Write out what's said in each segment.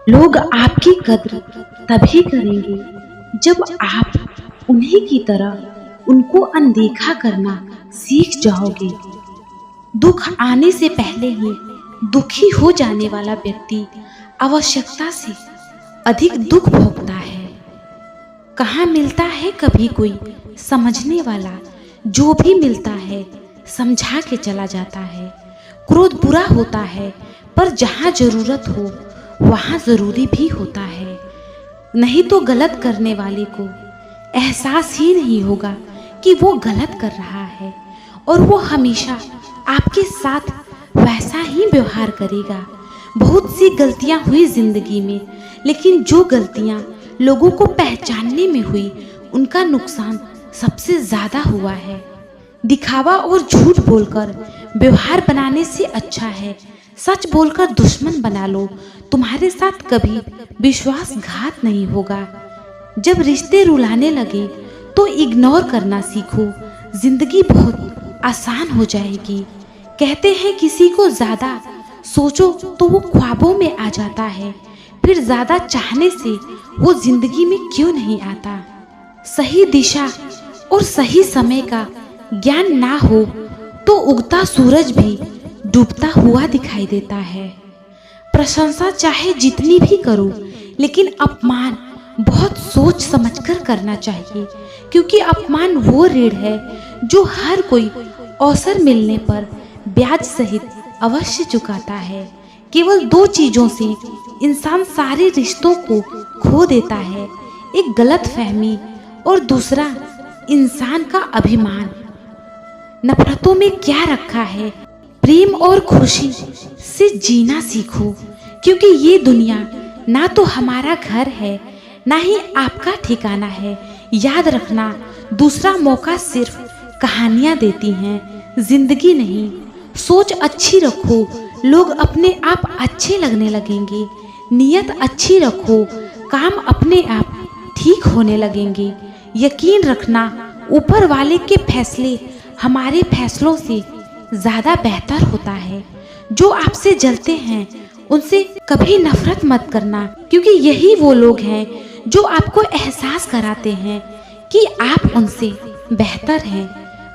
लोग आपकी कद्र तभी करेंगे जब आप उन्हीं की तरह उनको अनदेखा करना सीख जाओगे। दुख आने से पहले ही दुखी हो जाने वाला व्यक्ति आवश्यकता से अधिक दुख भोगता है। कहाँ मिलता है कभी कोई समझने वाला, जो भी मिलता है समझा के चला जाता है। क्रोध बुरा होता है, पर जहाँ जरूरत हो वहाँ जरूरी भी होता है। नहीं तो गलत करने वाले को एहसास ही नहीं होगा कि वो गलत कर रहा है, और वो हमेशा आपके साथ वैसा ही व्यवहार करेगा। बहुत सी गलतियां हुई जिंदगी में, लेकिन जो गलतियां लोगों को पहचानने में हुई, उनका नुकसान सबसे ज्यादा हुआ है। दिखावा और झूठ बोलकर व्यवहार बनाने से अच्छा है सच बोलकर दुश्मन बना लो। तुम्हारे साथ कभी विश्वासघात नहीं होगा। जब रिश्ते रुलाने लगे तो इग्नोर करना सीखो, जिंदगी बहुत आसान हो जाएगी। कहते हैं किसी को ज्यादा सोचो तो वो ख्वाबों में आ जाता है, फिर ज्यादा चाहने से वो जिंदगी में क्यों नहीं आता। सही दिशा और सही समय का ज्ञान ना हो तो उगता सूरज भी डूबता हुआ दिखाई देता है। प्रशंसा चाहे जितनी भी करो, लेकिन अपमान बहुत सोच समझकर करना चाहिए, क्योंकि अपमान वो ऋण है जो हर कोई अवसर मिलने पर ब्याज सहित अवश्य चुकाता है। केवल दो चीजों से इंसान सारे रिश्तों को खो देता है, एक गलतफहमी और दूसरा इंसान का अभिमान। नफरतों में क्या रखा है, प्रेम और खुशी से जीना सीखो, क्योंकि ये दुनिया ना तो हमारा घर है ना ही आपका ठिकाना है। याद रखना, दूसरा मौका सिर्फ कहानियां देती हैं, जिंदगी नहीं। सोच अच्छी रखो, लोग अपने आप अच्छे लगने लगेंगे। नियत अच्छी रखो, काम अपने आप ठीक होने लगेंगे। यकीन रखना, ऊपर वाले के फैसले हमारे फैसलों से ज्यादा बेहतर होता है। जो आपसे जलते हैं उनसे कभी नफरत मत करना, क्योंकि यही वो लोग हैं जो आपको एहसास कराते हैं कि आप उनसे बेहतर हैं।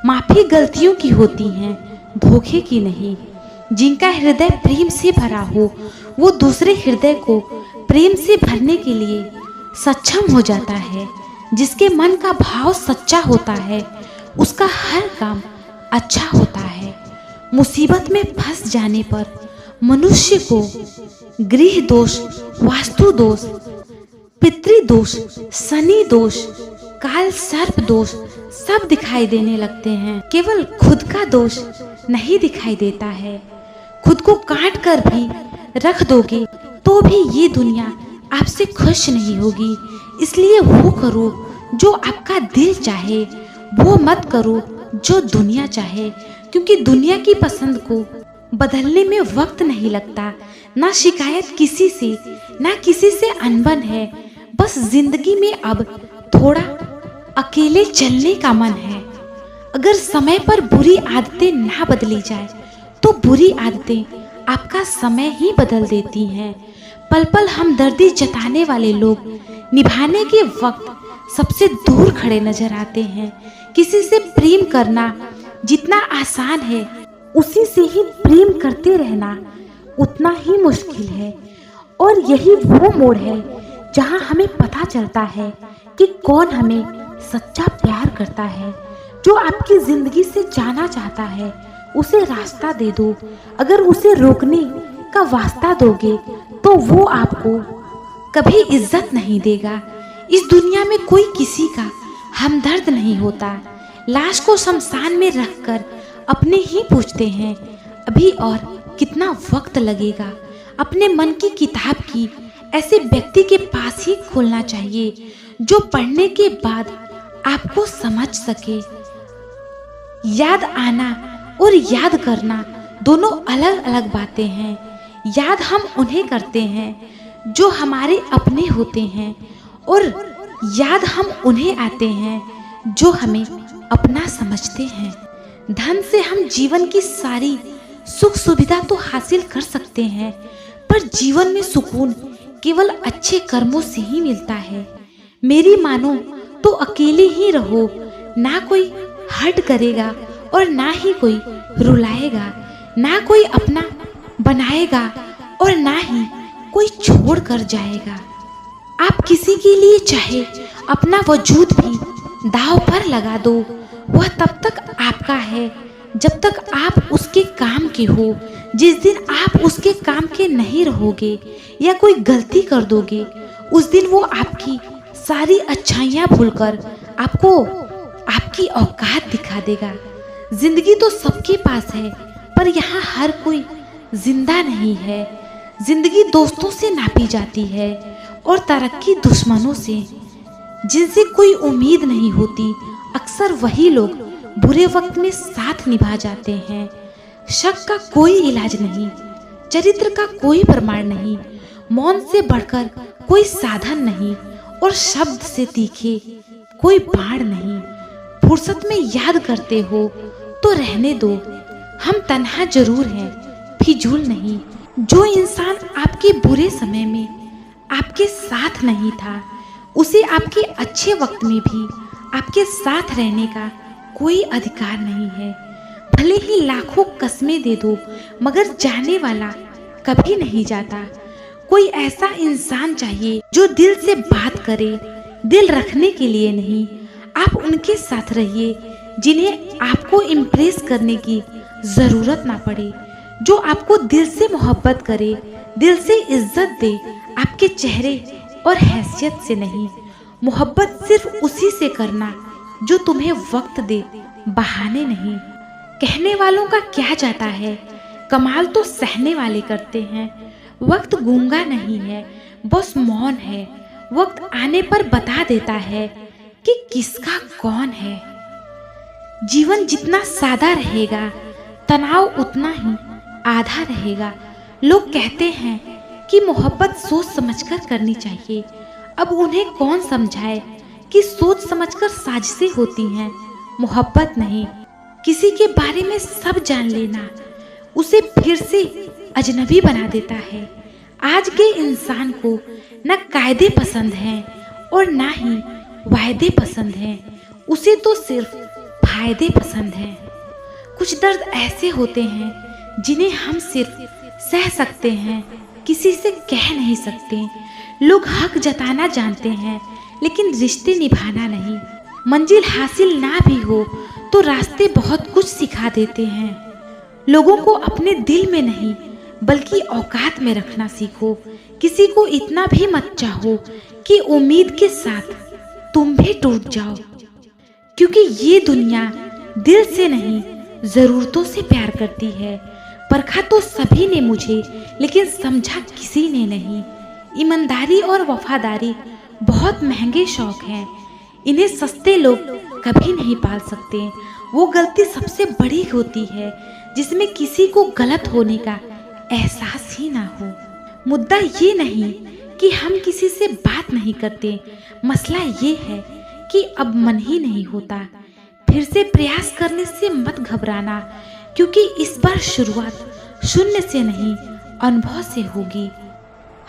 माफी गलतियों की होती है, धोखे की नहीं। जिनका हृदय प्रेम से भरा हो वो दूसरे हृदय को प्रेम से भरने के लिए सक्षम हो जाता है। जिसके मन का भाव सच्चा होता है उसका हर काम अच्छा होता है। मुसीबत में फंस जाने पर मनुष्य को गृह दोष, वास्तु दोष, पितृदोष, शनि दोष, काल सर्प दोष सब दिखाई देने लगते हैं। केवल खुद का दोष नहीं दिखाई देता है। खुद को काट कर भी रख दोगे तो भी ये दुनिया आपसे खुश नहीं होगी। इसलिए वो करो जो आपका दिल चाहे, वो मत करो जो दुनिया चाहे, क्योंकि दुनिया की पसंद को बदलने में वक्त नहीं लगता। ना शिकायत किसी से, ना किसी से अनबन है। बस जिंदगी में अब थोड़ा अकेले चलने का मन है। अगर समय पर बुरी आदतें ना बदली जाए तो बुरी आदतें आपका समय ही बदल देती हैं। पल पल हमदर्दी जताने वाले लोग निभाने के वक्त सबसे दूर खड़े नजर आते हैं। किसी से प्रेम करना जितना आसान है, उसी से ही प्रेम करते रहना उतना ही मुश्किल है। और यही वो मोड़ है जहां हमें पता चलता है कि कौन हमें सच्चा प्यार करता है। जो आपकी जिंदगी से जाना चाहता है उसे रास्ता दे दो। अगर उसे रोकने का वास्ता दोगे तो वो आपको कभी इज्जत नहीं देगा। इस दुनिया में कोई किसी का हमदर्द नहीं होता। लाश को शमशान में रखकर अपने ही पूछते हैं अभी और कितना वक्त लगेगा। अपने मन की किताब की ऐसे व्यक्ति के पास ही खोलना चाहिए जो पढ़ने के बाद आपको समझ सके। याद आना और याद करना दोनों अलग अलग बातें हैं। याद हम उन्हें करते हैं जो हमारे अपने होते हैं, और याद हम उन्हें आते हैं जो हमें अपना समझते हैं। धन से हम जीवन की सारी सुख सुविधा तो हासिल कर सकते हैं, पर जीवन में सुकून केवल अच्छे कर्मों से ही मिलता है। मेरी मानो तो अकेले ही रहो, ना कोई हट करेगा और ना ही कोई रुलाएगा, ना कोई अपना बनाएगा और ना ही कोई छोड़ कर जाएगा। आप किसी के लिए चाहे अपना वजूद भी दांव पर लगा दो, वह तब तक आपका है जब तक आप उसके काम के हो। जिस दिन आप उसके काम के नहीं रहोगे या कोई गलती कर दोगे, उस दिन वो आपकी सारी अच्छाइयाँ भूलकर आपको आपकी औकात दिखा देगा। जिंदगी तो सबके पास है, पर यहाँ हर कोई जिंदा नहीं है। जिंदगी दोस्तों से नापी जाती है और तरक्की दुश्मनों से, जिनसे कोई उम्मीद नहीं होती। अक्सर वही लोग बुरे वक्त में साथ निभा जाते हैं। शक का कोई इलाज नहीं, चरित्र का कोई प्रमाण नहीं, मौन से बढ़कर कोई साधन नहीं और शब्द से तीखे कोई बाण नहीं। फुर्सत में याद करते हो तो रहने दो, हम तन्हा जरूर हैं, फिजूल नहीं। जो इंसान आपके बुरे समय में आपके साथ नहीं था, उसे आपके अच्छे वक्त में भी आपके साथ रहने का कोई अधिकार नहीं है। भले ही लाखों कस्में दे दो, मगर जाने वाला कभी नहीं जाता। कोई ऐसा इंसान चाहिए जो दिल से बात करे, दिल रखने के लिए नहीं। आप उनके साथ रहिए जिन्हें आपको इम्प्रेस करने की जरूरत ना पड़े, जो आपको दिल से मोहब्बत करे, दिल से इज्जत दे, आपके चेहरे और हैसियत से नहीं। मोहब्बत सिर्फ उसी से करना जो तुम्हें वक्त दे, बहाने नहीं। कहने वालों का क्या जाता है, कमाल तो सहने वाले करते हैं। वक्त गूंगा नहीं है, बस मौन है। वक्त आने पर बता देता है कि किसका कौन है। जीवन जितना सादा रहेगा, तनाव उतना ही आधा रहेगा। लोग कहते हैं कि मोहब्बत सोच समझकर करनी चाहिए। अब उन्हें कौन समझाए कि सोच समझकर साजिशें होती हैं। मोहब्बत नहीं, किसी के बारे में सब जान लेना उसे फिर से अजनबी बना देता है। आज के इंसान को न कायदे पसंद हैं और ना ही वायदे पसंद हैं, उसे तो सिर्फ फायदे पसंद हैं। कुछ दर्द ऐसे होते हैं जिन्हें हम सिर्फ सह सकते हैं, किसी से कह नहीं सकते। लोग हक जताना जानते हैं, लेकिन रिश्ते निभाना नहीं। मंजिल हासिल ना भी हो तो रास्ते बहुत कुछ सिखा देते हैं। लोगों को अपने दिल में नहीं बल्कि औकात में रखना सीखो। किसी को इतना भी मत चाहो कि उम्मीद के साथ तुम भी टूट जाओ, क्योंकि ये दुनिया दिल से नहीं जरूरतों से प्यार करती है। परखा तो सभी ने मुझे, लेकिन समझा किसी ने नहीं। ईमानदारी और वफादारी बहुत महंगे शौक हैं, इन्हें सस्ते लोग कभी नहीं पाल सकते। वो गलती सबसे बड़ी होती है जिसमें किसी को गलत होने का एहसास ही ना हो। मुद्दा ये नहीं कि हम किसी से बात नहीं करते, मसला ये है कि अब मन ही नहीं होता। फिर से प्रयास करने से मत घबराना, क्योंकि इस बार शुरुआत शून्य से नहीं अनुभव से होगी।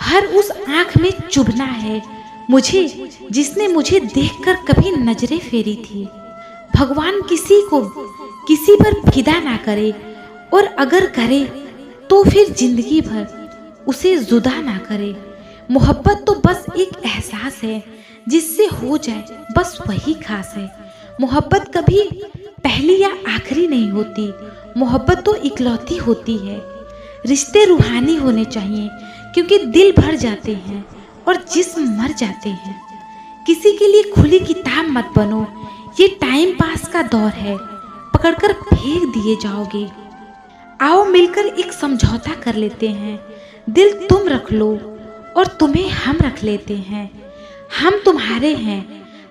हर उस आंख में चुभना है मुझे जिसने मुझे देखकर कभी नजरें फेरी थी। भगवान किसी को किसी पर फिदा ना करे, और अगर करे तो फिर जिंदगी भर उसे जुदा ना करे। मोहब्बत तो बस एक एहसास है, जिससे हो जाए बस वही खास है। मोहब्बत कभी पहली या आखिरी नहीं होती, मोहब्बत तो इकलौती होती है। रिश्ते रूहानी होने चाहिए, क्योंकि दिल भर जाते हैं और जिस्म मर जाते हैं। किसी के लिए खुली किताब मत बनो, ये टाइम पास का दौर है, पकड़कर फेंक दिए जाओगे। आओ मिलकर एक समझौता कर लेते हैं, दिल तुम रख लो और तुम्हें हम रख लेते हैं। हम तुम्हारे हैं,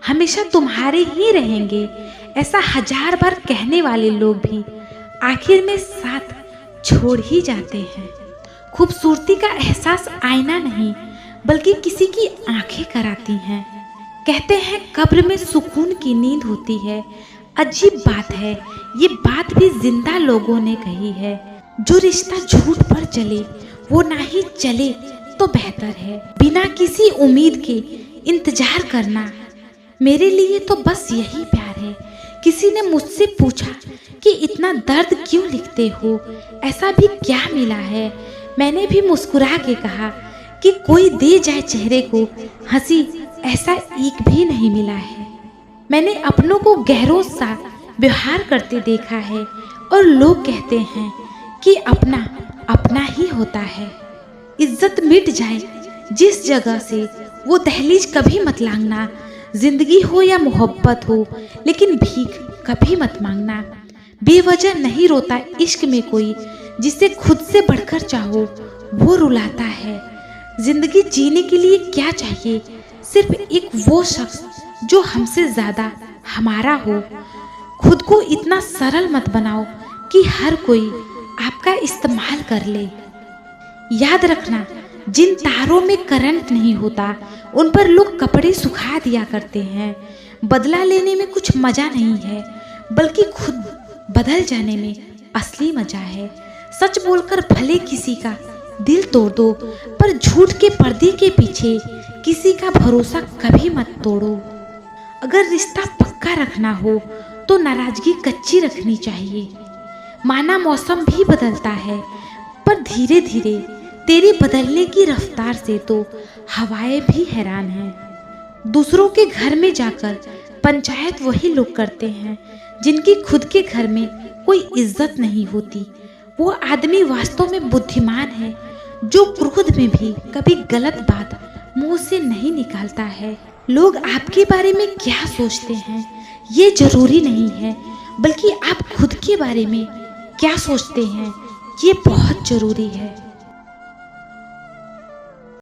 हमेशा तुम्हारे ही रहेंगे। ऐसा 1000 बार कहने वाले लोग भी आखिर में साथ छोड़ ही जाते हैं। खूबसूरती का एहसास आईना नहीं बल्कि किसी की आंखें कराती हैं। कहते हैं कब्र में सुकून की नींद होती है। अजीब बात है, ये बात भी जिंदा लोगों ने कही है। जो रिश्ता झूठ पर चले वो ना ही चले तो बेहतर है बिना किसी उम्मीद के इंतजार करना। मेरे लिए तो बस यही प्यार है। किसी ने मुझसे पूछा कि इतना दर्द क्यों लिखते हो, ऐसा भी क्या मिला है? मैंने भी मुस्कुरा के कहा कि कोई दे जाए चेहरे को हंसी, ऐसा एक भी नहीं मिला है। मैंने अपनों को गहरों सा व्यवहार करते देखा है और लोग कहते हैं कि अपना अपना ही होता है। इज्जत मिट जाए जिस जगह से, वो दहलीज कभी मत लांघना। जिंदगी हो या मोहब्बत हो, लेकिन भीख कभी मत मांगना। बेवजह नहीं रोता इश्क में कोई, जिसे खुद से बढ़कर चाहो वो रुलाता है। जिंदगी जीने के लिए क्या चाहिए? सिर्फ एक वो शख्स जो हमसे ज्यादा हमारा हो। खुद को इतना सरल मत बनाओ कि हर कोई आपका इस्तेमाल कर ले। याद रखना, जिन तारों में करंट नहीं होता उन पर लोग कपड़े सुखा दिया करते हैं। बदला लेने में कुछ मजा नहीं है, बल्कि खुद बदल जाने में असली मजा है। सच बोलकर भले किसी का दिल तोड़ दो, पर झूठ के पर्दे के पीछे किसी का भरोसा कभी मत तोड़ो। अगर रिश्ता पक्का रखना हो तो नाराजगी कच्ची रखनी चाहिए। माना मौसम भी बदलता है, पर धीरे धीरे तेरी बदलने की रफ्तार से तो हवाएं भी हैरान हैं। दूसरों के घर में जाकर पंचायत वही लोग करते हैं जिनकी खुद के घर में कोई इज्जत नहीं होती। वो आदमी वास्तव में बुद्धिमान है जो क्रोध में भी कभी गलत बात मुंह से नहीं निकालता है। लोग आपके बारे में क्या सोचते हैं ये जरूरी नहीं है, बल्कि आप खुद के बारे में क्या सोचते हैं ये बहुत जरूरी है।